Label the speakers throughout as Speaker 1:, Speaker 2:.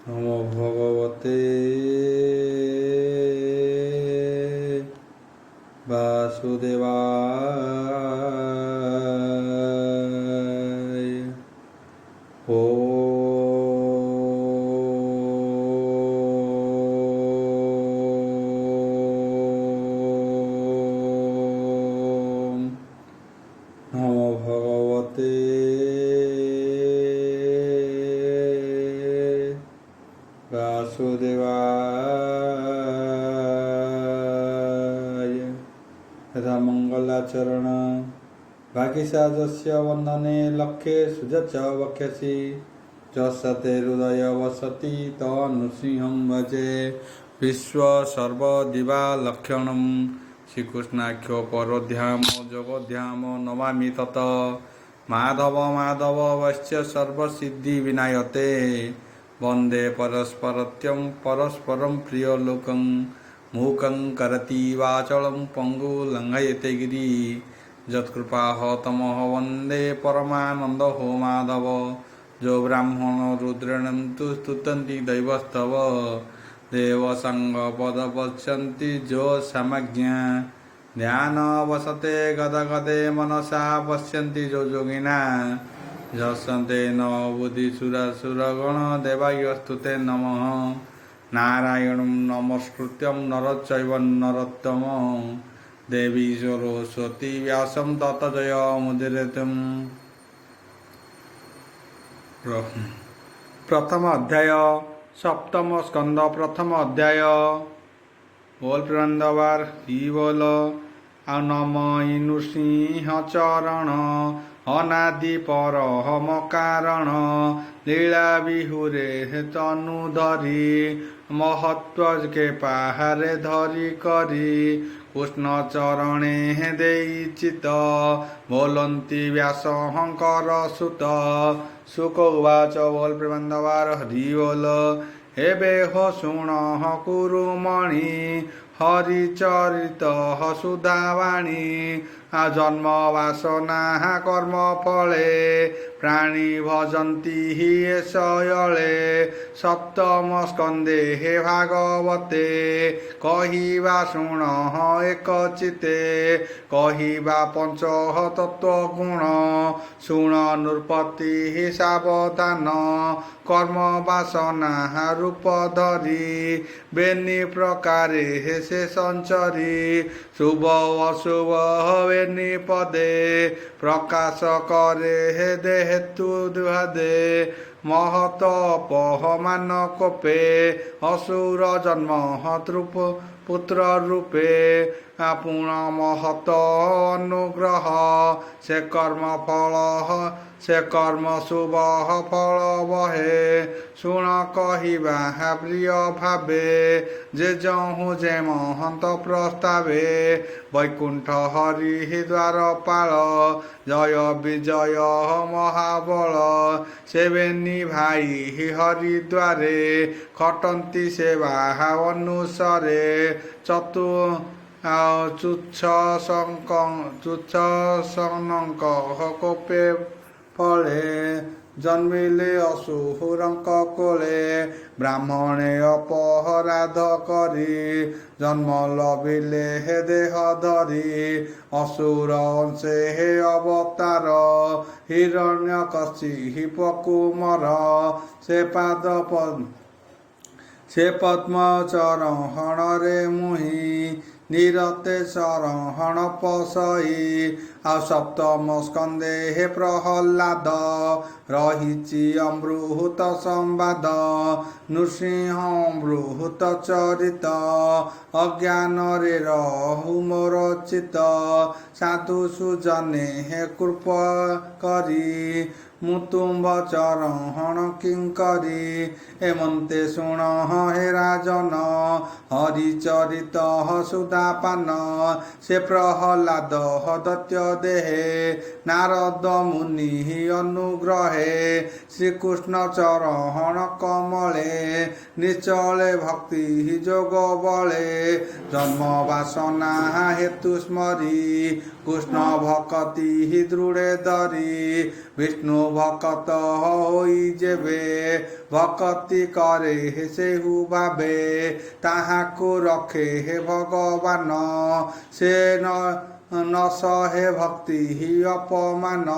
Speaker 1: नमो भगवते वासुदेवाय। नमो भगवते वासुदेवाय। यथा मंगलाचरण भाग्यसाजस्य वंदने लक्ष्ये सुजच वक्ष्यसि जसते हृदय वसति तनुसिंहं भजे। विश्व सर्वदिवा लक्षणं श्रीकृष्णाख्यो परोध्याम जगोध्याम नमामि तत। माधव माधव वश्य सर्वसिद्धि विनायते वंदे परस्परत्यं परस्परं प्रियलोकं। मूकं करति वाचलं पंगु लंघयते गिरि यत्कृपाः तमः वन्दे परमानन्दो माधव। जो ब्राह्मण रुद्रेण तु स्तुतन्ति दैवस्तव देवसंग पद पश्यन्ति जो समज्ञा ध्यान वसते गदगदे मनसा पश्यन्ति जो योगिना जसन्ते न बुद्धिसुरासुरगण देवायस्तुते नमः। नारायणं नमस्कृत्यं नरचैव नरोत्तमं देवी सरस्वती व्यासं ततो जयमुदीरयेत्। प्रथम अध्याय सप्तम स्कंद प्रथम अध्याय। बोल पुरंदर ही बोल। नम नृसिंह चरण अनादि परम कारण लीला बिहुरे तनु धरी महत्व के पहारे धरी करी कृष्ण चरणे देई चित बोलंती व्यासहंकर सुत। सुक उवाच बोल प्रेमंदवार हरि बोल। एबे हो शुण कुरुमणि हरिचरित सुधावाणी जन्म वासना कर्म फले प्राणी भजन्ति हि शयले। सप्तम स्कंदे हे भागवते कहिबा शुण एक चिते कहिबा पंच तत्व गुण शुण नृपति सावधान कर्म वासना रूप धरी बेनि प्रकारे से संचरी शुभ अशुभ बेनि पदे प्रकाश करे दे हेतु दुहादे महत अपमान कोपे असुर जन्म तृप पुत्र रूपे पुण महत अनुग्रह से कर्म फल से कर्म शुभ फल बहे शुण कहिबा प्रिय भावे जे जहु जे महंत प्रस्तावे वैकुंठ हरि द्वारपाल जय विजय महाबल सेवेनी भाई हरिद्वारे खटंती सेवा अनुसारे चतु तुच्छ सनक कोपे फले जन्मिले असुरंक कोले ब्राह्मणे अपराध करी जन्म लभिले हे देह धरी असुर अंशे हे अवतार हिरण्यकशिप कुमार से पाद से पद्म चरण रे मुहि निरते शरण पसई ଆଉ ସପ୍ତମ ସ୍କନ୍ଧେ ହେ ପ୍ରହଲ୍ଲାଦ ରହିଛି ଅମୃତ ସମ୍ବାଦ ନୃସିଂହ ଅମୃତ ଚରିତ ଅଜ୍ଞାନରେ ରହୁ ମୋର ଚିତ ସାଧୁ ସୁଜନେ ହେ କୃପ କରି ମୁଁ ତୁମ୍ଭ ଚରଣ କିଙ୍କରି ଏମନ୍ତେ ଶୁଣ ହେ ରାଜନ ହରିଚରିତ ସୁଧାପାନ ସେ ପ୍ରହଲ୍ଲାଦ ଦୈତ୍ୟ ଦେହେ ନାରଦ ମୁନି ଅନୁଗ୍ରହେ ଶ୍ରୀକୃଷ୍ଣ ଚରଣ କମଳେ ନିଶ୍ଚଳେ ଭକ୍ତି ଯୋଗ ବଳେ ଜନ୍ମ ବାସନା ହେତୁ ସ୍ମରି କୃଷ୍ଣ ଭକତି ଦୃଢ଼େ ଧରି ବିଷ୍ଣୁ ଭକତ ହୋଇ ଯେବେ ଭକତି କରେ ସେହୁ ଭାବେ ତାହାକୁ ରଖେ ହେ ଭଗବାନ ସେ ନ ସହେ ଭକ୍ତି ଅପମାନ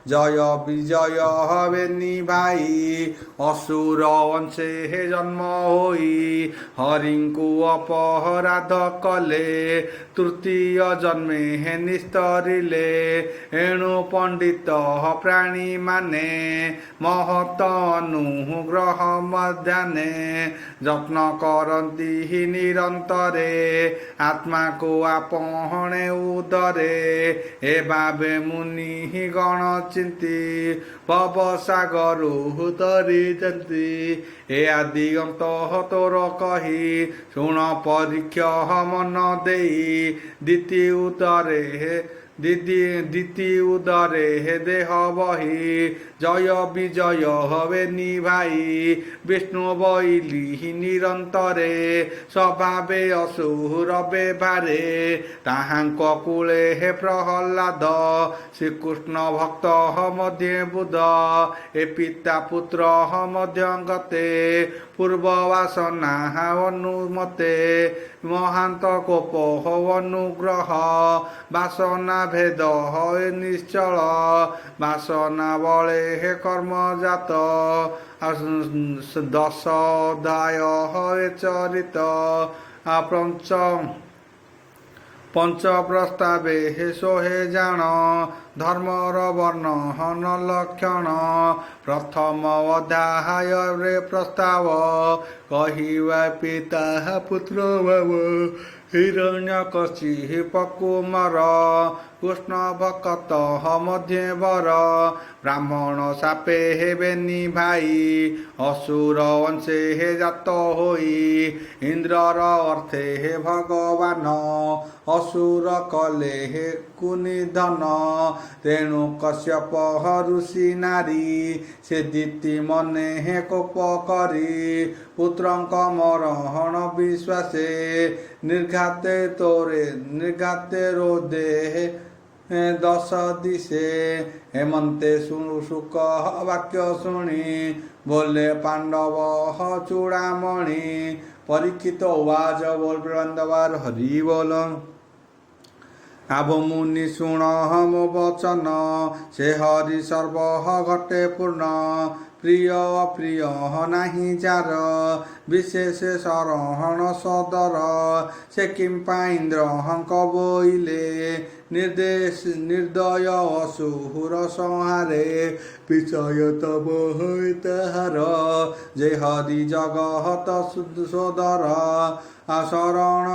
Speaker 1: ଜୟ ବିଜୟ ହବେନି ଭାଇ ଅସୁର ଅଂଶେ ହେ ଜନ୍ମ ହୋଇ ହରିଙ୍କୁ ଅପରାଧ କଲେ ତୃତୀୟ ଜନ୍ମେ ହେ ନିସ୍ତରିଲେ ଏଣୁ ପଣ୍ଡିତ ପ୍ରାଣୀ ମାନେ ମହତ ଅନୁଗ୍ରହ ମଧ୍ୟାନେ ଯତ୍ନ କରନ୍ତି ନିରନ୍ତରେ ଆତ୍ମାକୁ ଆପଣେ ଉଦରେ ଏ ଭାବେ ମୁନି ଗଣ ଚିନ୍ତି ଭବସାଗରୁ ତରିଛନ୍ତି ଏ ଆଦି ଅନ୍ତ ତୋର କହି ଶୁଣ ପରୀକ୍ଷ ମନ ଦେଇ ଦିତି ଉଦରେ ହେ ଦେହ ବହି ଜୟ ବିଜୟ ହବେନି ଭାଇ ବିଷ୍ଣୁ ବଇଲି ନିରନ୍ତରେ ସ୍ୱଭାବେ ଅସୁର ବେଭାରେ ତାହାଙ୍କ କୂଳେ ହେ ପ୍ରହଲ୍ଲାଦ ଶ୍ରୀକୃଷ୍ଣ ଭକ୍ତ ମଧ୍ୟେ ବୁଧ ଏ ପିତା ପୁତ୍ର ମଧ୍ୟ ଗତେ ପୂର୍ବ ବାସନା ଅନୁମତେ ମହାନ୍ତ କୋପ ଅନୁଗ୍ରହ ବାସନା ଭେଦ ନିଶ୍ଚଳ ବାସନା ବଳେ ହେ କର୍ମଜାତ ଦଶ ଅଧ୍ୟାୟ ଚରିତ ପଞ୍ଚ ପ୍ରସ୍ତାବେ ହେ ସୋହେ ଜାଣ ଧର୍ମର ବର୍ଣ୍ଣନ ଲକ୍ଷଣ ପ୍ରଥମ ଅଧ୍ୟାୟରେ ପ୍ରସ୍ତାବ କହିବା ପିତା ପୁତ୍ର ଭାବ ହିରଣ୍ୟକଶିପ କୁମାର କୃଷ୍ଣ ଭକତ ମଧ୍ୟେ ବର ବ୍ରାହ୍ମଣ ସାପେ ହେବେନି ଭାଇ ଅସୁର ଅଂଶେ ହେ ଜାତ ହୋଇ ଇନ୍ଦ୍ରର ଅର୍ଥେ ହେ ଭଗବାନ ଅସୁର କଲେ ହେ କୁନିଧନ ତେଣୁ କଶ୍ୟପ ଋଷି ନାରୀ ସେ ଦିତି ମନେ ହେ କୋପ କରି ପୁତ୍ରଙ୍କ ମରଣ ବିଶ୍ୱାସେ ନିର୍ଘାତେ ରୋଦେ ଦଶ ଦିଶେ ହେମନ୍ତେ ଶୁକ ବାକ୍ୟ ଶୁଣି ବୋଲେ ପାଣ୍ଡବ ଚୂଡ଼ାମଣି ପରୀକ୍ଷିତ ଓବାଚ ବୋଲ ପ୍ରବନ୍ଧବାର ହରି ବୋଲ ଆଭ ମୁନି ଶୁଣ ମୋ ବଚନ ସେ ହରି ସର୍ବ ଘଟେ ପୂର୍ଣ୍ଣ ପ୍ରିୟ ଅପ୍ରିୟ ନାହିଁ ଯାର ବିଶେଷ ଶରଣ ସଦର ସେ କିମ୍ପା ଇନ୍ଦ୍ରଙ୍କ ବୋଇଲେ ନିର୍ଦ୍ଦୟ ଅସୁର ସଂହାରେ ବିଷୟ ତବ ହୋଇ ତାହାର ଯେ ହରି ଜଗତ ସୋଦର ଶରଣ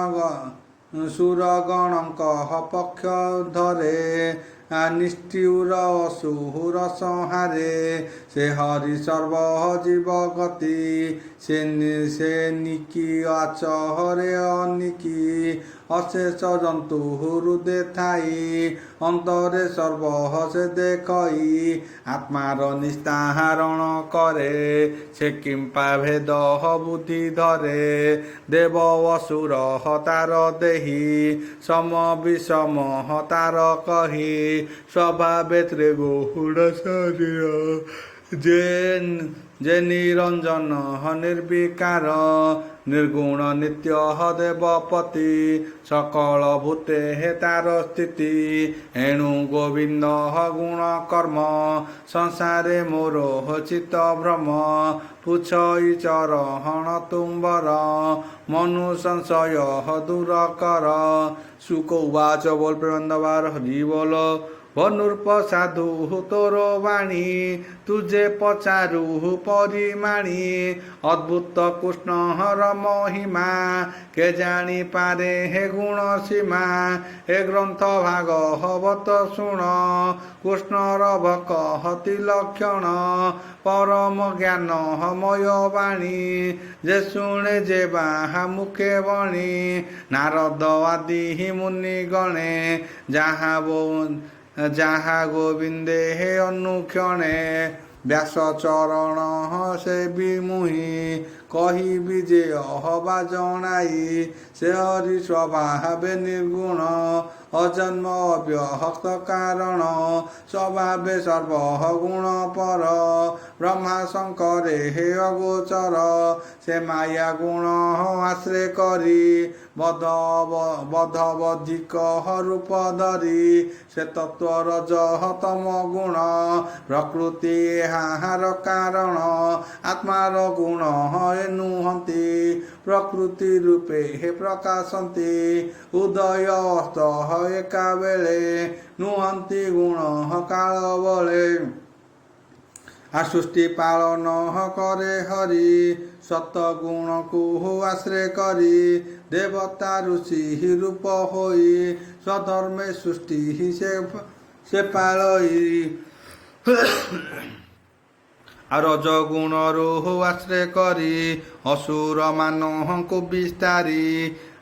Speaker 1: ସୁରଗଣଙ୍କ ପକ୍ଷ ଧରେ ନିଷ୍ଠୁର ଅସୁର ସଂହାରେ ସେ ହରି ସର୍ବ ଜୀବ ଗତି ସେ ନିକି ଆଚହରେ ଅନିକି ଅଶେଷ ଜନ୍ତୁ ହୃଦେ ଥାଇ ଅନ୍ତରେ ସର୍ବ ସେ ଦେଖଇ ଆତ୍ମାର ନିସ୍ତାରଣ କରେ ସେ କିମ୍ପା ଭେଦ ବୁଦ୍ଧି ଧରେ ଦେବ ଅସୁର ତାର ଦେହି ସମ ବିଷମ ତାର କହି ସ୍ୱଭାବେ ତ୍ରିଗୁଣ ଶରୀର ଯେ ନିରଞ୍ଜନ ନିର୍ବିକାର ନିର୍ଗୁଣ ନିତ୍ୟ ଦେବପତି ସକଳ ଭୂତେ ହେ ତାର ସ୍ଥିତି ଏଣୁ ଗୋବିନ୍ଦ ଗୁଣ କର୍ମ ସଂସାରେ ମୋର ଚିତ ଭ୍ରମ ପୁଛଇ ଚରହଣ ତୁମ୍ବର ମନୁ ସଂଶୟ ଦୂର କର ଶୁକ ଉବାଚ ବୋଲ ପ୍ରେମନ୍ଦବାର ହରି ବୋଲ ବନୁର୍ପ ସାଧୁ ତୋର ବାଣୀ ତୁଜେ ପଚାରୁ ପରିମାଣୀ ଅଦ୍ଭୁତ କୃଷ୍ଣର ମହିମା କେ ଜାଣିପାରେ ହେ ଗୁଣ ସୀମା ଏ ଗ୍ରନ୍ଥ ଭାଗବତ ଶୁଣ କୃଷ୍ଣର ଭକହତି ଲକ୍ଷଣ ପରମ ଜ୍ଞାନମୟ ବାଣୀ ଯେ ଶୁଣେ ଯେ ବାହା ମୁଖେ ବଣୀ ନାରଦ ଆଦି ମୁନି ଗଣେ ଯାହା ଗୋବିନ୍ଦେ ହେ ଅନୁକ୍ଷଣେ ବ୍ୟାସ ଚରଣ ସେ ବିମୁହି କହିବି ଯେ ଅହବା ଜଣାଇ ସେ ହରି ସ୍ୱଭାବେ ନିର୍ଗୁଣ ଅଜନ୍ମ ଅବ୍ୟହକ୍ତ କାରଣ ସ୍ୱଭାବେ ସର୍ବଗୁଣ ପର ବ୍ରହ୍ମା ଶଙ୍କରେ ହେ ଅଗୋଚର ସେ ମାୟା ଗୁଣ ଆଶ୍ରୟ କରି ବଧବଧିକ ରୂପ ଧରି ସେ ତତ୍ୱର ଜହ ତମ ଗୁଣ ପ୍ରକୃତି ଏହାର କାରଣ ଆତ୍ମାର ଗୁଣ ନୁହନ୍ତି ପ୍ରକୃତି ରୂପେ ହେ ପ୍ରକାଶନ୍ତି ଉଦୟ ଅସ୍ତ ଏକା ବେଳେ ନୁହନ୍ତି ଗୁଣ କାଳ ବଳେ ସୃଷ୍ଟି ପାଳନ କରେ ହରି ସତ ଗୁଣକୁ ଆଶ୍ରୟ କରି ଦେବତା ଋଷି ରୂପ ହୋଇ ସ୍ୱଧର୍ମେ ସୃଷ୍ଟି ସେ ପାଳଇ ରଜଗୁଣରୁ ଆଶ୍ରୟ କରି ଅସୁର ମାନଙ୍କୁ ବିସ୍ତାରି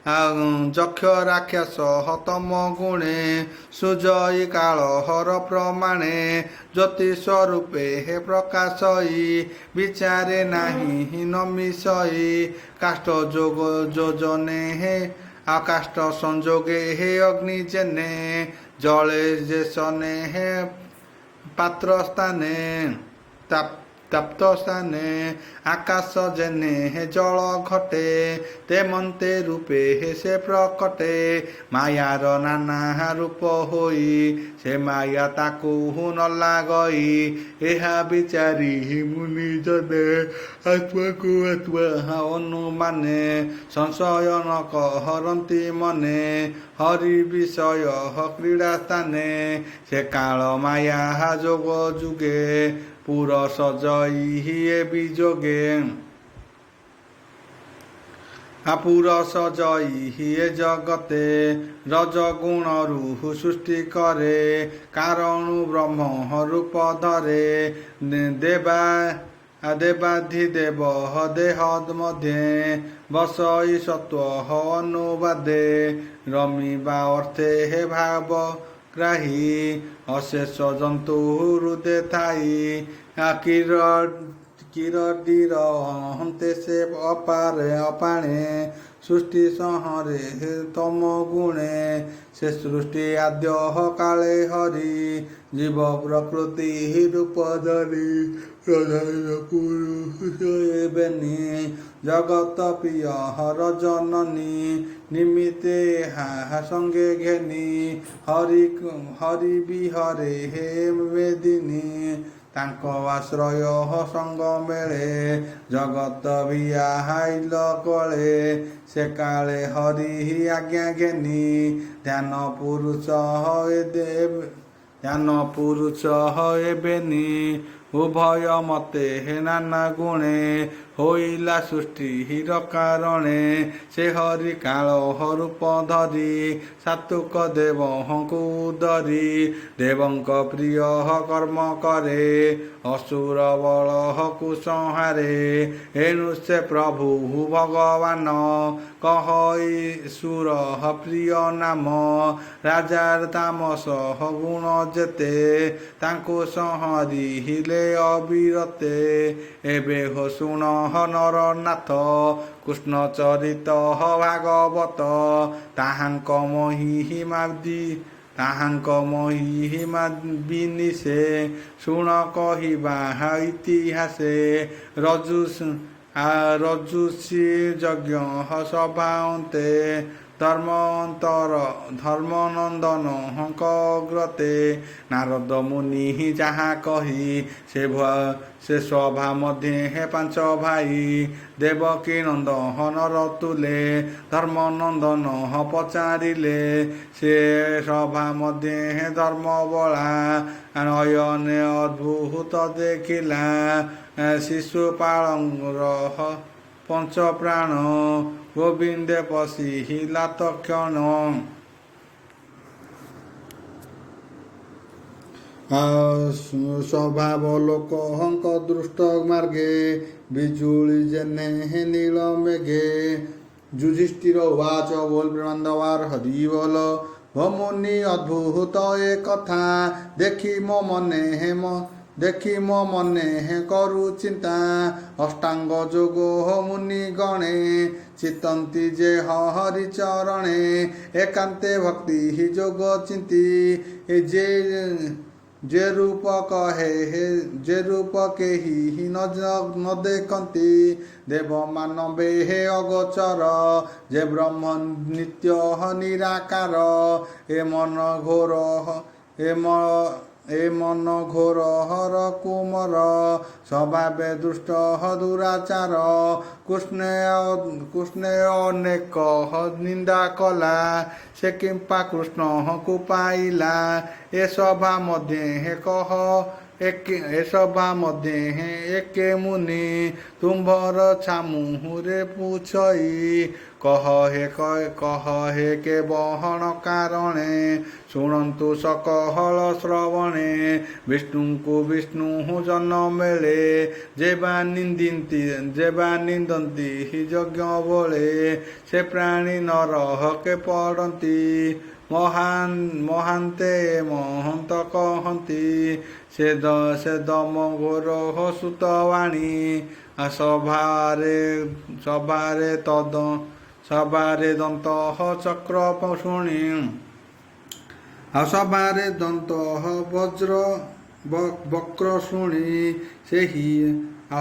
Speaker 1: ଯକ୍ଷ ରାକ୍ଷସ ତମ ଗୁଣେ ସୁଜଇ କାଳହର ପ୍ରମାଣେ ଜ୍ୟୋତି ସ୍ୱରୂପେ ହେ ପ୍ରକାଶଇ ବିଚାରେ ନାହିଁ ନମିଷଇ କାଷ୍ଠ ଯୋଜନେ ହେ ଆକାଷ୍ଟ ସଂଯୋଗେ ହେ ଅଗ୍ନି ଜେନେ ଜଳେ ଯେସନେ ହେ ପାତ୍ର ସ୍ଥାନେ ତାପ୍ତ ସ୍ଥାନେ ଆକାଶ ଜେନେ ହେ ଜଳ ଘଟେ ତେମନ୍ତେ ରୂପେ ହେ ସେ ପ୍ରକଟେ ମାୟାର ନାନା ରୂପ ହୋଇ ସେ ମାୟା ତାକୁ ନ ଲାଗଇ ଏହା ବିଚାରି ମୁନି ଜନେ ଆତ୍ମାକୁ ଆତ୍ମା ଅନୁମାନେ ସଂଶୟ ନ କରନ୍ତି ମନେ ହରି ବିଷୟ କ୍ରୀଡ଼ା ସ୍ଥାନେ ସେ କାଳ ମାୟା ଯୋଗ ଯୁଗେ ପୁର ସଜଇ ଏ ବିଯୋଗେ ପୁର ସଜଇ ଏ ଜଗତେ ରଜଗୁଣରୁ ସୃଷ୍ଟି କରେ କାରଣୁ ବ୍ରହ୍ମ ରୂପ ଧରେ ଦେବାଧିଦେବ ଦେହ ମଧ୍ୟେ ବସଇ ସତ୍ୱ ଅନୁବାଦେ ରମିବା ଅର୍ଥେ ହେ ଭାବ ଗ୍ରାହୀ ଅଶେଷ ଜନ୍ତୁ ହୃଦେ ଥାଇ କିରଟିର ହନ୍ତେ ସେ ଅପାଣେ ସୃଷ୍ଟି ସଂହରେ ତମ ଗୁଣେ ସେ ସୃଷ୍ଟି ଆଦ୍ୟ କାଳେ ହରି ଜୀବ ପ୍ରକୃତି ରୂପ ଧରି ବେନି ଜଗତ ପ୍ରିୟ ହର ଜନନୀ ନିମିତେ ସଙ୍ଗେ ଘେନି ହରି ବିହରେ ହେ ବେଦିନୀ ତାଙ୍କ ଆଶ୍ରୟ ସଙ୍ଗ ମେଳେ ଜଗତ ବିହାଇଲ କଳେ ସେ କାଳେ ହରି ଆଜ୍ଞା ଘେନି ଧ୍ୟାନ ପୁରୁଷ ହେବେନି ଉଭୟ ମତେ ହେ ନାନା ଗୁଣେ ହୋଇଲା ସୃଷ୍ଟିର କାରଣେ ସେ ହରି କାଳ ରୂପ ଧରି ସାତ୍ୱିକ ଦେବଙ୍କୁ ଧରି ଦେବଙ୍କ ପ୍ରିୟ କର୍ମ କରେ ଅସୁର ବଳକୁ ସଂହାରେ ଏଣୁ ସେ ପ୍ରଭୁ ଭଗବାନ କହଇ ସୁର ପ୍ରିୟ ନାମ ରାଜାର ତାମସ ଗୁଣ ଯେତେ ତାଙ୍କୁ ସଂହରିଲେ ଅବିରତେ ଏବେ ହୋ ଶୁଣ ନରନାଥ କୃଷ୍ଣ ଚରିତ ଭାଗବତ ତାହାଙ୍କ ତାହାଙ୍କ ମହିମା ବିନିଶେ ଶୁଣ କହିବା ଇତିହାସେ ରଜୁଷି ଯଜ୍ଞ ସଭା ଅନ୍ତେ ଧର୍ମନନ୍ଦନ ହଙ୍କଗ୍ରତେ ନାରଦ ମୁନି ଯାହା କହି ସେ ସଭା ମଧ୍ୟେ ପାଞ୍ଚ ଭାଇ ଦେବକୀ ନନ୍ଦନର ତୁଲେ ଧର୍ମନନ୍ଦନ ପଚାରିଲେ ସେ ସଭା ମଧ୍ୟେ ଧର୍ମବଳା ନୟନେ ଅଦ୍ଭୁତ ଦେଖିଲା ଶିଶୁପାଳର ପଞ୍ଚ ପ୍ରାଣ ଗୋବିନ୍ଦେ ପଶିଲା ତକ୍ଷଣ ସ୍ୱଭାବଲୋକଙ୍କ ଦୃଷ୍ଟ ମାର୍ଗେ ବିଜୁଳି ଜେନେ ନୀଳ ମେଘେ ଯୁଧିଷ୍ଠିର ଉବାଚ ବୋଲ ପ୍ରେମାନନ୍ଦବାର ହରି ବୋଲ ଭମୁନି ଅଦ୍ଭୁତ ଏ କଥା ଦେଖି ମୋ ମନେ କରୁ ଚିନ୍ତା ଅଷ୍ଟାଙ୍ଗ ଯୋଗ ମୁନି ଗଣେ ଚିତନ୍ତି ଯେ ହରି ଚରଣେ ଏକାନ୍ତେ ଭକ୍ତି ଯୋଗ ଚିନ୍ତି ଯେ ରୂପ କେହି ନ ଦେଖନ୍ତି ଦେବ ମାନବେ ଅଗୋଚର ଯେ ବ୍ରହ୍ମ ନିତ୍ୟ ନିରାକାର ଏ ମନ ଘୋର ହର କୁମର ସ୍ୱଭାବେ ଦୁଷ୍ଟ ଦୁରାଚାର କୃଷ୍ଣ ଅନେକ ନିନ୍ଦା କଲା ସେ କିମ୍ପା କୃଷ୍ଣଙ୍କୁ ପାଇଲା ଏ ସଭା ମଧ୍ୟେ ଏକେ ମୁନି ତୁମ୍ଭର ଛାମୁରେ ପୁଛଇ କହ ହେ କେ ବହଣ କାରଣେ ଶୁଣନ୍ତୁ ସକହଳ ଶ୍ରବଣେ ବିଷ୍ଣୁଙ୍କୁ ବିଷ୍ଣୁ ଜନ ମେଳେ ଯେବା ନିନ୍ଦନ୍ତି ଯଜ୍ଞ ବଳେ ସେ ପ୍ରାଣୀ ନରହକେ ପଡ଼ନ୍ତି ମହାନ୍ତେ ମହନ୍ତ କହନ୍ତି ସେ ଦମ ଘୋର ସୁତବାଣୀ ସଭାରେ ଦନ୍ତ ଚକ୍ର ଶୁଣି ସଭାରେ ଦନ୍ତ ବକ୍ର ଶୁଣି ସେହି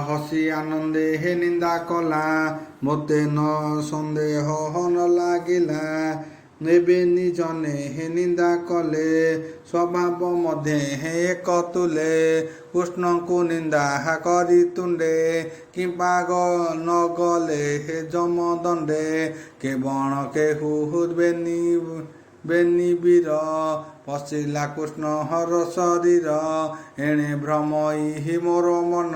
Speaker 1: ହସି ଆନନ୍ଦେ ନିନ୍ଦା କଲା ମୋତେ ନ ସନ୍ଦେହ ନ ଲାଗିଲା ଏବେ ନିଜନେ ନିନ୍ଦା କଲେ ସ୍ୱଭାବ ମଧ୍ୟେ ଏକ ତୁଲେ କୃଷ୍ଣଙ୍କୁ ନିନ୍ଦା କରି ତୁଣ୍ଡେ କିମ୍ବା ନ ଗଲେ ଯମ ଦଣ୍ଡେ କେବଳ କେହୁ ବେନି ବୀର ପଶିଲା କୃଷ୍ଣ ହର ଶରୀର ଏଣେ ଭ୍ରମଇ ମୋର ମନ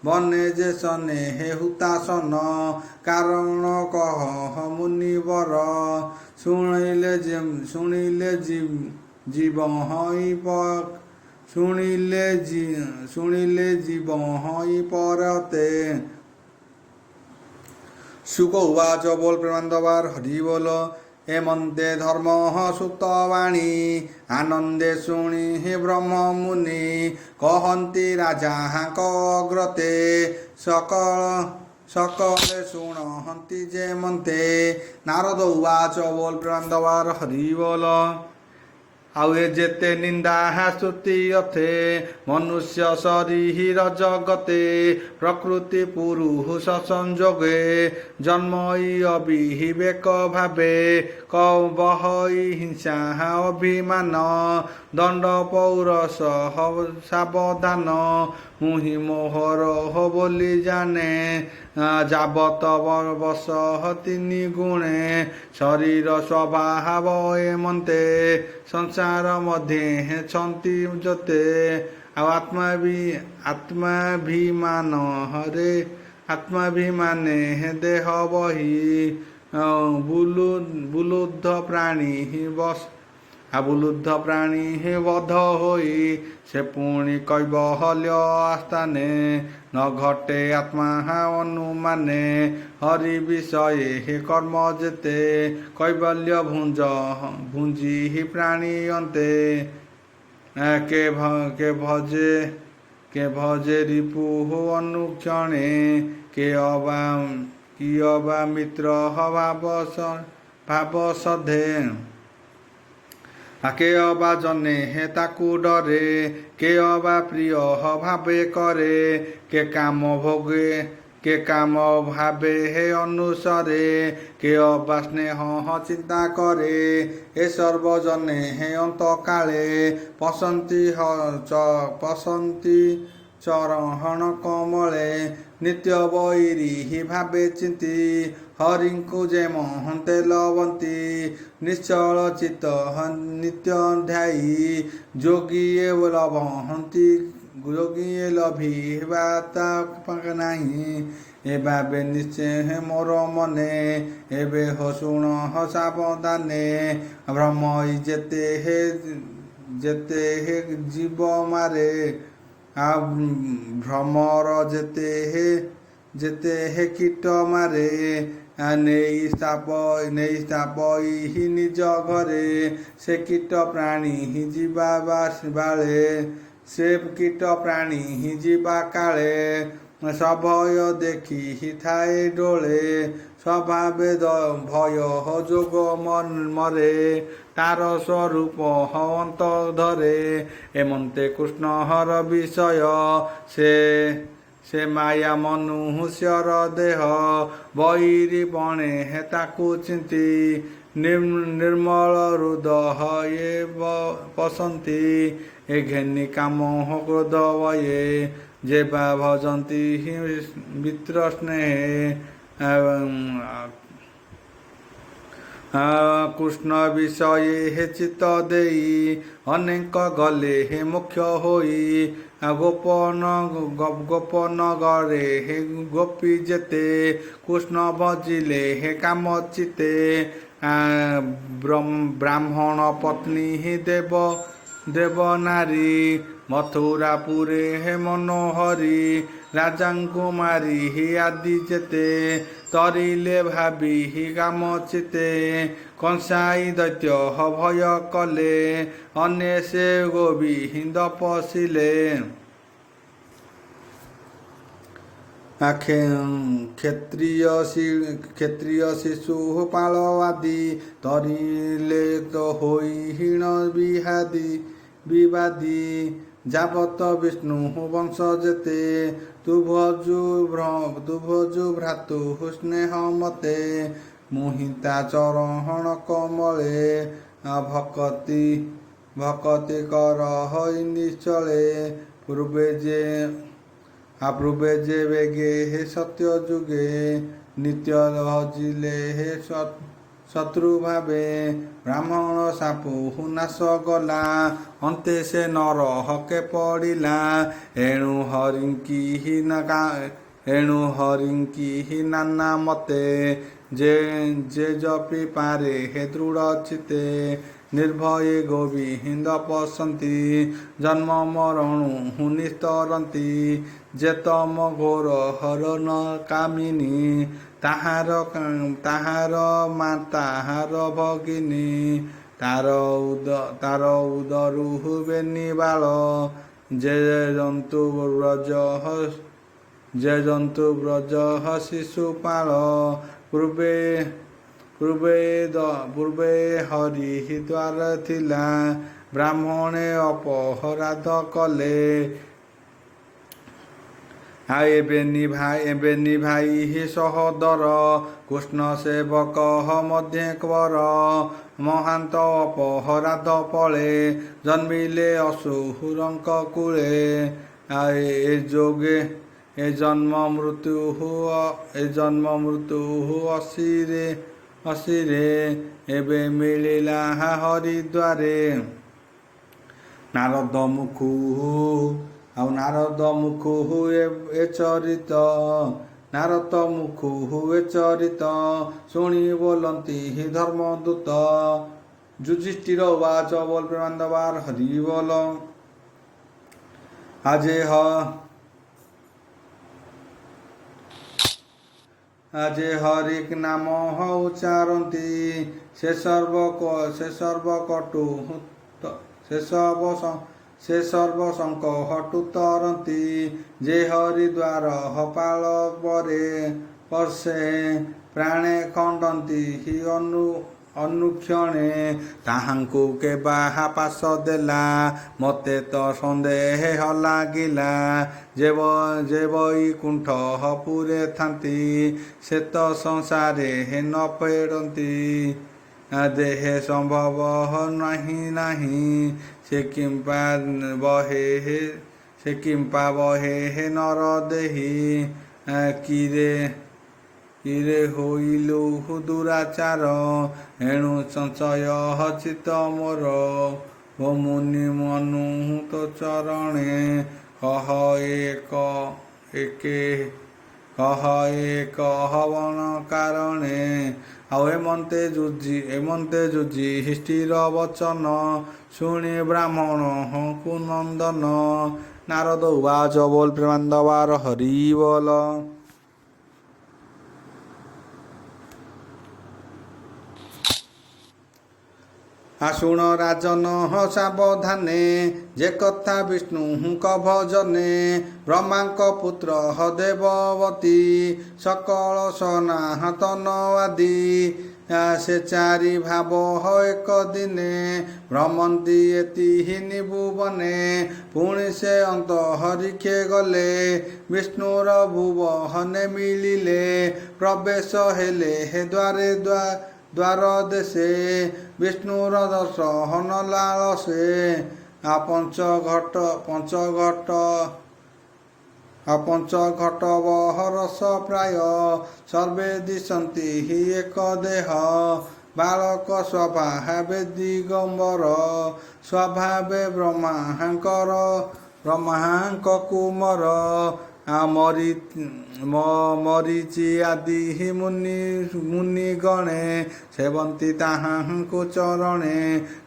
Speaker 1: ବନେ ଯେ ସନେ ହୁତାସନ କାରଣ କହ ମୁନିବର ଶୁଣିଲେ ଜୀବ ହଇ ପରତେ ସୁକ ଉବାଚ ବୋଲ ପ୍ରେମାନନ୍ଦବାର ହରି ବୋଲ ଏମନ୍ତେ ଧର୍ମ ସୁତବାଣୀ ଆନନ୍ଦେ ଶୁଣି ବ୍ରହ୍ମ ମୁନି କହନ୍ତି ରାଜାଙ୍କ ଅଗ୍ରତେ সকলে ଶୁଣନ୍ତି ଯେ ମନ୍ତେ ନାରଦ ଉବାଚ ବୋଲ ପ୍ରେମାନନ୍ଦବାର ହରି ବୋଲ ଆଉ ଏ ଯେତେ ନିନ୍ଦା ସ୍ତୁତି ଅଥେ ମନୁଷ୍ୟ ଶରୀର ଜଗତେ ପ୍ରକୃତି ପୁରୁଷ ସଂଯୋଗେ ଜନ୍ମଇ ଅବିବେକ ଭାବେ ବହଇ ହିଂସା ଅଭିମାନ ଦଣ୍ଡ ପୌରଷ ସାବଧାନ ମୁହିଁ ମୋହର ବୋଲି ଜାନେ ଯାବତ ବସ ତିନି ଗୁଣେ ଶରୀର ସ୍ୱଭାବ ଏମନ୍ତେ ସଂସାର ମଧ୍ୟେ ଛନ୍ତି ଯେତେ ଆଉ ଆତ୍ମାଭିମାନେ ଦେହ ବହି ବୁଲୁଦ୍ଧ ପ୍ରାଣୀ ବଧ ହୋଇ ସେ ପୁଣି କୈବଲ୍ୟ ଆସ୍ଥାନେ ନ ଘଟେ ଆତ୍ମା ଅନୁମାନେ ହରି ବିଷୟ କର୍ମ ଯେତେ କୈବଲ୍ୟ ଭୁଞ୍ଜି ପ୍ରାଣୀ ଅନ୍ତେ କେ ଭଜେ ରିପୁ ଅନୁକ୍ଷଣେ କି ଅବା ମିତ୍ର ଭାବ ସଧେ কে ଅବା ଜନେ ହେ ତାକୁ ଡରେ କେ ଅବା ପ୍ରିୟ ଭାବେ କରେ କେ କାମ ଭାବେ ହେ ଅନୁସରେ କେ ଅବା ସ୍ନେହ ଚିନ୍ତା କରେ ଏ ସର୍ବଜନେ ହେ ଅନ୍ତକାଳେ ପଶନ୍ତି ଚରଣ କମଳେ ନିତ୍ୟ ବୈରୀ ଭାବେ ଚିନ୍ତି ହରିଙ୍କୁ ଯେ ମହନ୍ତେ ଲବନ୍ତି ନିଶ୍ଚଳ ଚିତ୍ତ ନିତ୍ୟ ଧ୍ୟାୟୀ ଯୋଗୀଏ ଲଭିବା ତା ନାହିଁ ଏ ଭାବେ ନିଶ୍ଚୟ ମୋର ମନେ ଏବେ ଶୁଣ ସାବଧାନେ ଭ୍ରମ ଯେତେ ହେ ଜୀବ ମାରେ ଆଉ ଭ୍ରମର ଯେତେ ହେ କୀଟ ମାରେ ନେଇ ସ୍ଥାପ ନିଜ ଘରେ ସେ କୀଟ ପ୍ରାଣୀ ଯିବା ବାଳେ ସେ କୀଟ ପ୍ରାଣୀ ଯିବା କାଳେ ସଭୟ ଦେଖି ଥାଏ ଡୋଳେ ସ୍ୱଭାବେ ଭୟ ଯୋଗ ମରେ ତାର ସ୍ୱରୂପ ଅନ୍ତ ଧରେ ଏମନ୍ତେ କୃଷ୍ଣହର ବିଷୟ ସେ ମାୟା ମନୁଷ୍ୟର ଦେହ ବୈରୀ ବଣେ ତାକୁ ଚିନ୍ତି ନିର୍ମଳ ହୃଦୟ ପଶନ୍ତି ଏ ଘେନି କାମ କ୍ରୋଧ ବये ଯେ ବା ଭଜନ୍ତି ମିତ୍ର ସ୍ନେହ କୃଷ୍ଣ ବିଷୟେ ହେ ଚିତ୍ତ ଦେଇ ଅନେକ ଗଲେ ହେ ମୁଖ୍ୟ ହୋଇ ଗୋପନ ଗରେ ହେ ଗୋପୀ ଯେତେ କୃଷ୍ଣ ଭଜିଲେ ହେ କାମ ଚିତେ ବ୍ରାହ୍ମଣ ପତ୍ନୀ ଦେବ ନାରୀ ମଥୁରାପୁରେ ହେ ମନୋହରି ରାଜାଙ୍କୁ ମାରି ଆଦି ଯେତେ ତରିଲେ ଭାବି କାମ ଚିତେ କଂସାଇ ଦୈତ୍ୟ ଭୟ କଲେ ଅନେ ସେ ଗୋବିନ୍ଦ ପଶିଲେ କ୍ଷତ୍ରିୟ ଶିଶୁ ପାଳ ଆଦି ତରିଲେ ତ ହୋଇ ହୀନ ବିବାଦୀ ଯାବତ ବିଷ୍ଣୁ ବଂଶ ଯେତେ ତୁ ଭଜୁ ଭ୍ରାତୁ ସ୍ନେହ ମତେ ମୁହିତା ଚରଣ କମଳେ ଭକତି କର ହଇ ନିଶ୍ଚଳେ ପୂର୍ବେ ଯେ ବେଗେ ହେ ସତ୍ୟ ଯୁଗେ ନିତ୍ୟ ହଜିଲେ ହେ ଶତ୍ରୁ ଭାବେ ବ୍ରାହ୍ମଣ ସାପୁ ନାଶ ଗଲା ଅନ୍ତେ ସେ ନର ହକେ ପଡ଼ିଲା ଏଣୁ ହରିଙ୍କି ନାନା ମତେ ଯେ ଜପି ପାରେ ହେ ଦୃଢ଼ ଚିତେ ନିର୍ଭୟେ ଗୋବିନ୍ଦ ପଶନ୍ତି ଜନ୍ମ ମରଣୁ ନିସ୍ତରନ୍ତି ଯେ ତମ ଘୋର ହରଣ କାମିନୀ ତାହାର ଭଗିନୀ ତାର ଉଦରୁ ହୁବେନି ବାଳ ଯେ ଜନ୍ତୁ ବ୍ରଜ ଶିଶୁପାଳ ପୂର୍ବେ ହରି ଦ୍ୱାର ଥିଲା ବ୍ରାହ୍ମଣେ ଅପରାଧ କଲେ ଏବେ ନିଭାଇ ସହୋଦର କୃଷ୍ଣ ସେବକ ମଧ୍ୟ କର ମହାନ୍ତ ଅପରାଧ ପଳେ ଜନ୍ମିଲେ ଅସୁରଙ୍କ କୂଳେ ଏ ଜନ୍ମ ମୃତ୍ୟୁ ଅସିରେ ଏବେ ମିଳିଲା ହରିଦ୍ୱାରେ ନାରଦ ମୁଖୁ ଏ ଚରିତ ଶୁଣି ବୋଲନ୍ତି ଧର୍ମଦୂତ ଯୁଧିଷ୍ଠିର ଉବାଚ ବୋଲ ପ୍ରେମାନନ୍ଦବାର ହରି ବୋଲ ଆଜେ ହରି ନାମ ଉଚ୍ଚାରନ୍ତି ସେ ସର୍ବ ସଂକଟ ତରନ୍ତି ଯେ ହରିଦ୍ୱାର ପାଳ ପର୍ଷେ ପ୍ରାଣେ ଖଣ୍ଡନ୍ତି ଅନୁକ୍ଷଣେ ତାହାଙ୍କୁ କେବାହା ପାଶ ଦେଲା ମୋତେ ତ ସନ୍ଦେହ ଲାଗିଲା ଯେ ବୈକୁଣ୍ଠ ପୁରେ ଥାନ୍ତି ସେ ତ ସଂସାରେ ନ ଫେରନ୍ତି ଦେହେ ସମ୍ଭବ ନାହିଁ ସେ କିମ୍ପା ବହେ ନର ଦେହି କିରେ ହୋଇଲୁ ଦୁରାଚାର ଏଣୁ ସଂଶୟ ଚିତ ମୋର ଓ ମୁନି ମନୁ ତ ଚରଣେ କହ ଏକ ହବନ କାରଣେ। ଆଉ ଏମନ୍ତେ ଯୁଜି ହିଷ୍ଟିର ବଚନ ଶୁଣି ବ୍ରାହ୍ମଣ କୁନନ୍ଦନ ନାରଦ ଉବାଚ ବୋଲ ପ୍ରେମାନନ୍ଦବାର ହରି ବୋଲ। ଶୁଣ ରାଜନ ସାବଧାନେ ଯେ କଥା ବିଷ୍ଣୁଙ୍କ ଭଜନେ ବ୍ରହ୍ମାଙ୍କ ପୁତ୍ର ଦେବବତୀ ସକଳ ସନାତନ ଆଦି ସେ ଚାରି ଭାବ ଏକ ଦିନେ ଭ୍ରମନ୍ତି ଏତିହି ନିଭୁବନେ ପୁଣି ସେ ଅନ୍ତହରିକ୍ଷେ ଗଲେ ବିଷ୍ଣୁର ଭୁବନେ ମିଳିଲେ ପ୍ରବେଶ ହେଲେ ଦ୍ୱାର ଦେଶେ ବିଷ୍ଣୁର ଦର୍ଶନ ଲାଳସେ ପଞ୍ଚଘଟ ବହରସ ପ୍ରାୟ ସର୍ବେ ଦିଶନ୍ତି ହି ଏକ ଦେହ ବାଳକ ସ୍ୱଭାବେ ଦିଗମ୍ବର ସ୍ୱଭାବେ ବ୍ରହ୍ମାଙ୍କ କୁମର ମରିଚି ଆଦି ମୁନି ଗଣେ ସେବନ୍ତି ତାହାଙ୍କୁ ଚରଣେ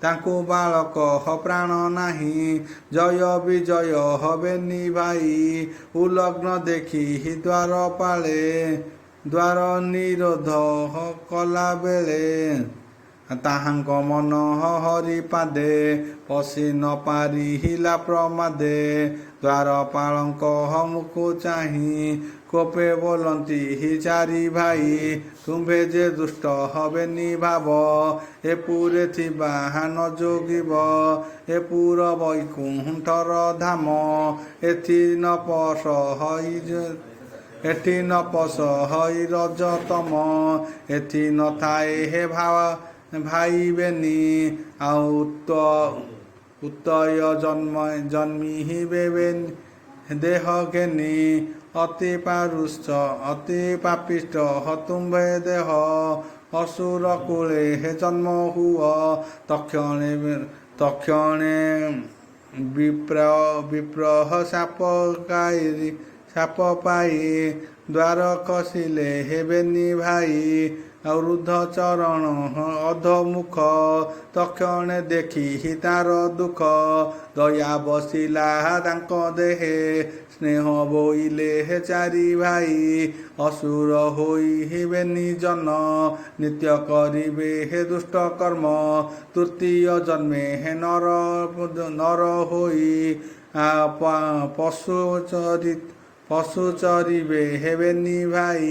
Speaker 1: ତାଙ୍କୁ ବାଳକ ପ୍ରାଣ ନାହିଁ ଜୟ ବିଜୟ ହବେନି ଭାଇ ଉଲଗ୍ନ ଦେଖି ଦ୍ୱାର ପାଳେ ଦ୍ୱାର ନିରୋଧ କଲା ବେଳେ ତାହାଙ୍କ ମନ ହରି ପାଦେ ପଶି ନ ପାରିଲା ପ୍ରମାଦେ ଦ୍ୱାରପାଳଙ୍କ ମୁଖକୁ ଚାହିଁ କୋପେ ବୋଲନ୍ତି ଚାରି ଭାଇ ତୁମ୍ଭେ ଯେ ଦୁଷ୍ଟ ହବେନି ଭାବ ଏ ପୁରେ ଥିବା ନ ଯୋଗିବ ଏ ପୁର ବୈକୁଣ୍ଠର ଧାମ ଏଠି ନ ପଶ ହଇ ରଜତମ ଏଠି ନଥାଏ ହେ ଭାଇବେନି ଆଉ ଉତ୍ତୟ ଜନ୍ମିବେ ଦେହ ଘେନି ଅତି ପାପିଷ୍ଟ ତୁମ୍ଭେ ଦେହ ଅସୁର କୂଳେ ଜନ୍ମ ହୁଅ ତକ୍ଷଣେ ବିପ୍ରହ ସାପ ପାଇ ଦ୍ୱାର ଖସିଲେ ହେବେନି ଭାଇ ରୁଦ୍ଧ ଚରଣ ଅଧମୁଖ ତକ୍ଷଣେ ଦେଖି ତାର ଦୁଃଖ ଦୟା ବସିଲା ତାଙ୍କ ଦେହେ ସ୍ନେହ ବୋଇଲେ ଚାରି ଭାଇ ଅସୁର ହୋଇବେନି ଜନ ନିତ୍ୟ କରିବେ ଦୁଷ୍ଟ କର୍ମ ତୃତୀୟ ଜନ୍ମେ ନର ହୋଇ ପଶୁ ଚରିବେ ହେବେନି ଭାଇ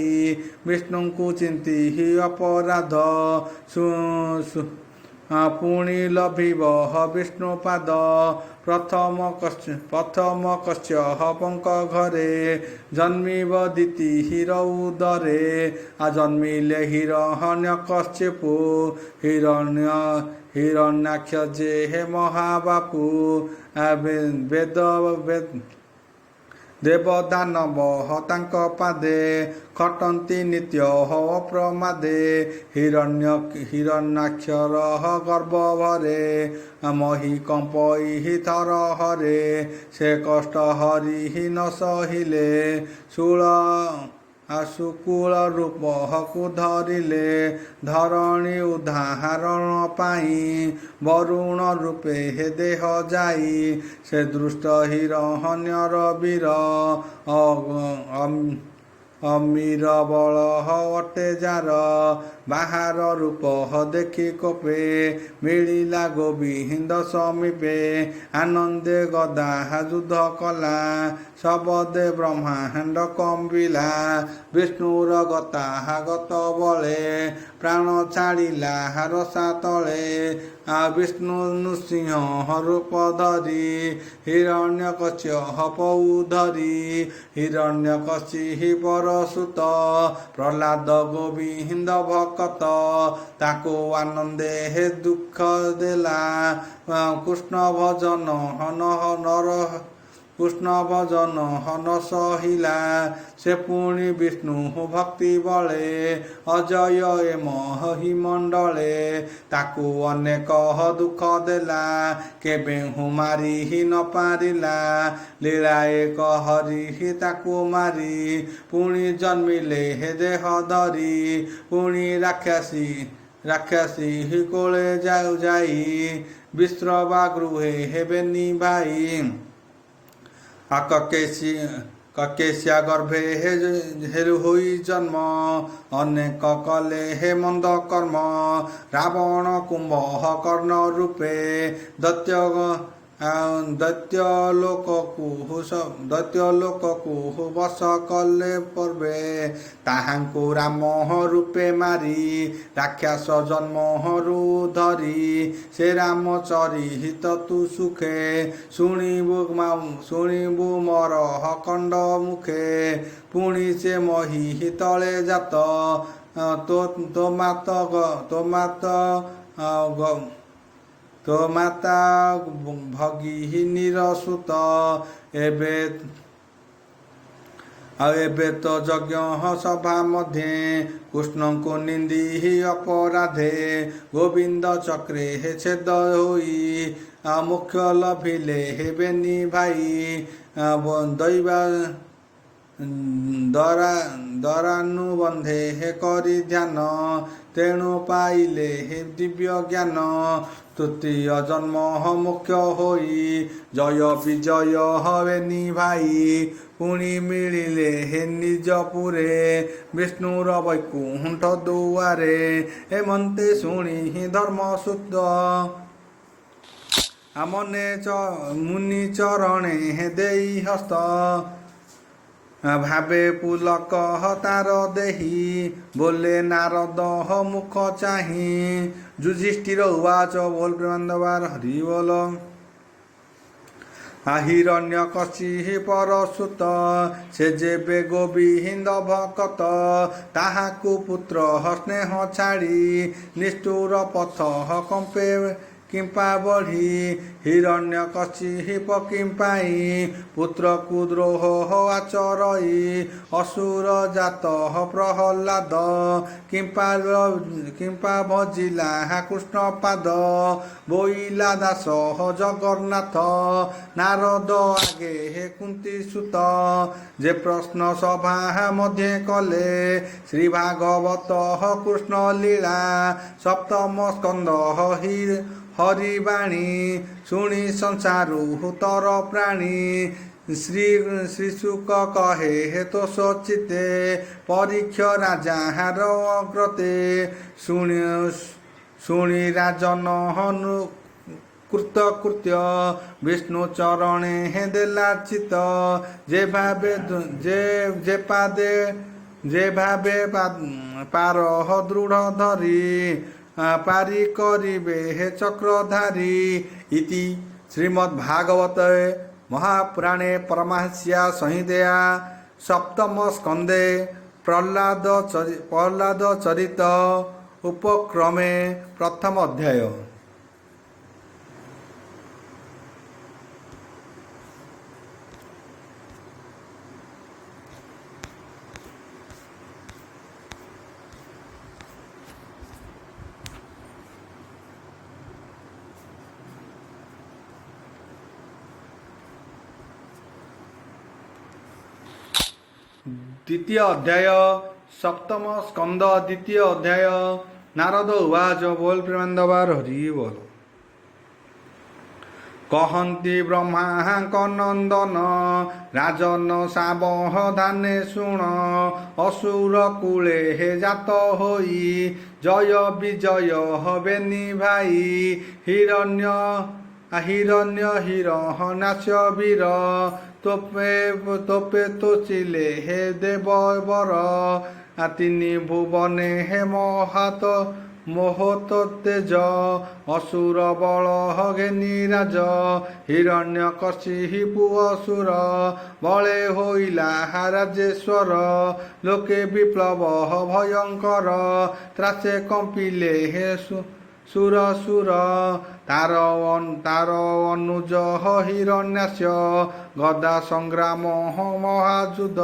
Speaker 1: ବିଷ୍ଣୁଙ୍କୁ ଚିନ୍ତି ଅପରାଧ ପୁଣି ଲଭିବ ବିଷ୍ଣୁ ପାଦ ପ୍ରଥମ କଶ୍ୟପଙ୍କ ଘରେ ଜନ୍ମିବ ଦ୍ୱିତୀୟ ଉଦରେ ଜନ୍ମିଲେ ହିରଣ୍ୟକଶ୍ୟପୁ ହିରଣ୍ୟାକ୍ଷ ଯେ ମହାବାପୁ ଦେବଦାନବ ତାଙ୍କ ପାଦେ ଖଟନ୍ତି ନିତ୍ୟ ଅପ୍ରମାଦେ ହିରଣ୍ୟାକ୍ଷର ଗର୍ଭ ଭରେ ମହି କମ୍ପଇ ଥର ହରେ ସେ କଷ୍ଟ ହରି ନ ସହିଲେ ଶୁକୁଳ ରୂପକୁ ଧରିଲେ ଧରଣୀ ଉଦାହରଣ ପାଇଁ ବରୁଣ ରୂପେ ଦେହ ଯାଇ ସେ ଦୃଷ୍ଟ ହିରଣ୍ୟର ବୀର ଅମୀର ବଳ ଅଟେ ଯାର ବାହାର ରୂପ ଦେଖି କୋପେ ମିଳିଲା ଗୋବିନ୍ଦ ସମୀପେ ଆନନ୍ଦେ ଗଦା ଯୁଦ୍ଧ କଲା ଶବଦେ ବ୍ରହ୍ମାଣ୍ଡ କମ୍ବିଲା ବିଷ୍ଣୁର ଗତ ବଳେ ପ୍ରାଣ ଛାଡ଼ିଲା ରସା ତଳେ ବିଷ୍ଣୁ ନୃସିଂହ ରୂପ ଧରି ହିରଣ୍ୟକଶ୍ୟପ ଧରି ହିରଣ୍ୟକଶିପର ସୁତ ପ୍ରହ୍ଲାଦ ଗୋବିନ୍ଦ ଭକତ ତାକୁ ଆନନ୍ଦେ ଦୁଃଖ ଦେଲା କୃଷ୍ଣ ଭଜନ ହନ ସହିଲା ସେ ପୁଣି ବିଷ୍ଣୁ ଭକ୍ତି ବଳେ ଅଜୟ ଏ ମହିମଣ୍ଡଳେ ତାକୁ ଅନେକ ଦୁଃଖ ଦେଲା କେବେ ମାରି ନ ପାରିଲା ଲୀଳା ଏକ ହରି ତାକୁ ମାରି ପୁଣି ଜନ୍ମିଲେ ଦେହ ଧରି ପୁଣି ରାକ୍ଷସୀ କୋଳେ ଯାଇ ବିଶ୍ରବା ଗୃହେ ହେବେନି ଭାଇ କକେଶିଆ ଗର୍ଭେ ହେରୁ ହୋଇ ଜନ୍ମ ଅନେକ କଲେ ହେ ମନ୍ଦ କର୍ମ ରାବଣ କୁମ୍ଭ କର୍ଣ୍ଣ ରୂପେ ଦୈତ୍ୟ ଲୋକକୁ ବଶ କଲେ ପୂର୍ବେ ତାହାଙ୍କୁ ରାମ ରୂପେ ମାରି ରାକ୍ଷସ ଜନ୍ମରୁ ଧରି ସେ ରାମ ଚରିତ ତୁ ସୁଖେ ଶୁଣିବୁ ମୋର କଣ୍ଡ ମୁଖେ ପୁଣି ସେ ମହି ତଳେ ଜାତ ତୋ ମାତା ଭଗିନୀର ସୁତ ଏବେ ତ ଯଜ୍ଞ ସଭା ମଧ୍ୟେ କୃଷ୍ଣଙ୍କୁ ନିନ୍ଦି ଅପରାଧେ ଗୋବିନ୍ଦ ଚକ୍ରେ ଛେଦ ହୋଇ ମୁଖ୍ୟ ଲଭିଲେ ହେବେନି ଭାଇ ଦରାନୁବନ୍ଧେ କରି ଧ୍ୟାନ ତେଣୁ ପାଇଲେ ଦିବ୍ୟ ଜ୍ଞାନ ତୃତୀୟ ଜନ୍ମ ମୁଖ୍ୟ ହୋଇ ଜୟ ବିଜୟ ହବେନି ଭାଇ ପୁଣି ମିଳିଲେ ନିଜପୁରେ ବିଷ୍ଣୁର ବୈକୁଣ୍ଠ ଦୁଆରେ ଏମନ୍ତେ ଶୁଣି ଧର୍ମସୂତ୍ର ଆମନେ ମୁନି ଚରଣେ ଦେଇ ହସ୍ତ ଭାବେ ପୁଲକ ତାର ଦେହି ବୋଲେ ନାରଦ ମୁଖ ଚାହିଁ ଯୁଧିଷ୍ଠିର ଉବାଚ ବୋଲ ପ୍ରେମାନନ୍ଦବାର ହରି ବୋଲ ହିରଣ୍ୟକଶିପର ସୁତ ସେ ଯେବେ ଗୋବିନ୍ଦ ଭକତ ତାହାକୁ ପୁତ୍ର ସ୍ନେହ ଛାଡ଼ି ନିଷ୍ଠୁର ପଥ କମ୍ପେ କିମ୍ପା ବଢ଼ି ହିରଣ୍ୟକଶିପ କିମ୍ପାଇ ପୁତ୍ରକୁ ଦ୍ରୋହ ଆଚରଇ ଅସୁର ଜାତ ପ୍ରହ୍ଲାଦ କିମ୍ପା ଭଜିଲା କୃଷ୍ଣ ପାଦ ବୋଇଲା ଦାସ ଜଗନ୍ନାଥ ନାରଦ ଆଗେ କୁନ୍ତି ସୁତ ଯେ ପ୍ରଶ୍ନ ସଭା ମଧ୍ୟେ କଲେ ଶ୍ରୀ ଭାଗବତ କୃଷ୍ଣ ଲୀଳା ସପ୍ତମ ସ୍କନ୍ଦ ହରିବାଣୀ ଶୁଣି ସଂସାରୁ ତର ପ୍ରାଣୀ ଶ୍ରୀଶୁକ କହେ ତୋଷ ଚିତେ ପରୀକ୍ଷ ରାଜାର ଅଗ୍ରତେ ଶୁଣି ରାଜନ କୃତ୍ୟ ବିଷ୍ଣୁ ଚରଣେ ଦେଲା ଚିତ ଯେ ଭାବେ ପାର ଦୃଢ଼ ଧରି ପାରି କରିବେ ଚକ୍ରଧାରୀ ଇତି ଶ୍ରୀମଦ୍ଭାଗବତେ ମହାପୁରାଣେ ପରମହଂସ୍ୟା ସଂହିତାୟା ସପ୍ତମ ସ୍କନ୍ଧେ ପ୍ରହ୍ଲାଦ ଚରିତ ଉପକ୍ରମେ ପ୍ରଥମ ଅଧ୍ୟାୟ। द्वितीय अध्याय सप्तम स्कंद द्वितीय अध्याय। नारद उवाच बोल प्रेमानंदबार हरि बोल। कहन्ति ब्रह्माଙ୍କ नन्दन राजन सावधाने शुण असुर कूले हे जात होई जय विजय हबेनि भाई हिरण्य हिरण्यास्य वीर तोपे तोचिले हे देववर तिनि भुवने हे मोहत तेज असुर बल हगेनि राज हिरण्य कशिपु असुर बले होइला राजेश्वर लोके विप्लव भयंकर त्रासे कंपिले हे सुर तार अनुज हिरण्यास्य गदा संग्राम महाजुद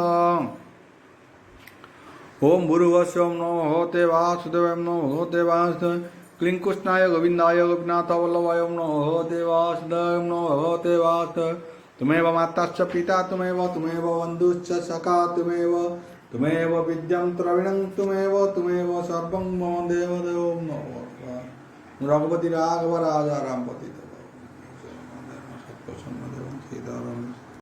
Speaker 1: ओम भूर्भुवस्सुः नमो ते वासुदेवाय नमो ते वासुदेवाय क्लीं कृष्णाय गोविन्दाय गोपीनाथ वल्लभाय नमो ते वासुदेवाय नमो ते वासुदेवाय तुमेव माताश्च पिता तुमेव बन्धुश्च सखा तुमेव विद्यां द्रविणं तुमेव सर्वं मम देवदेव नमो रघुपति राघव राजा रामपति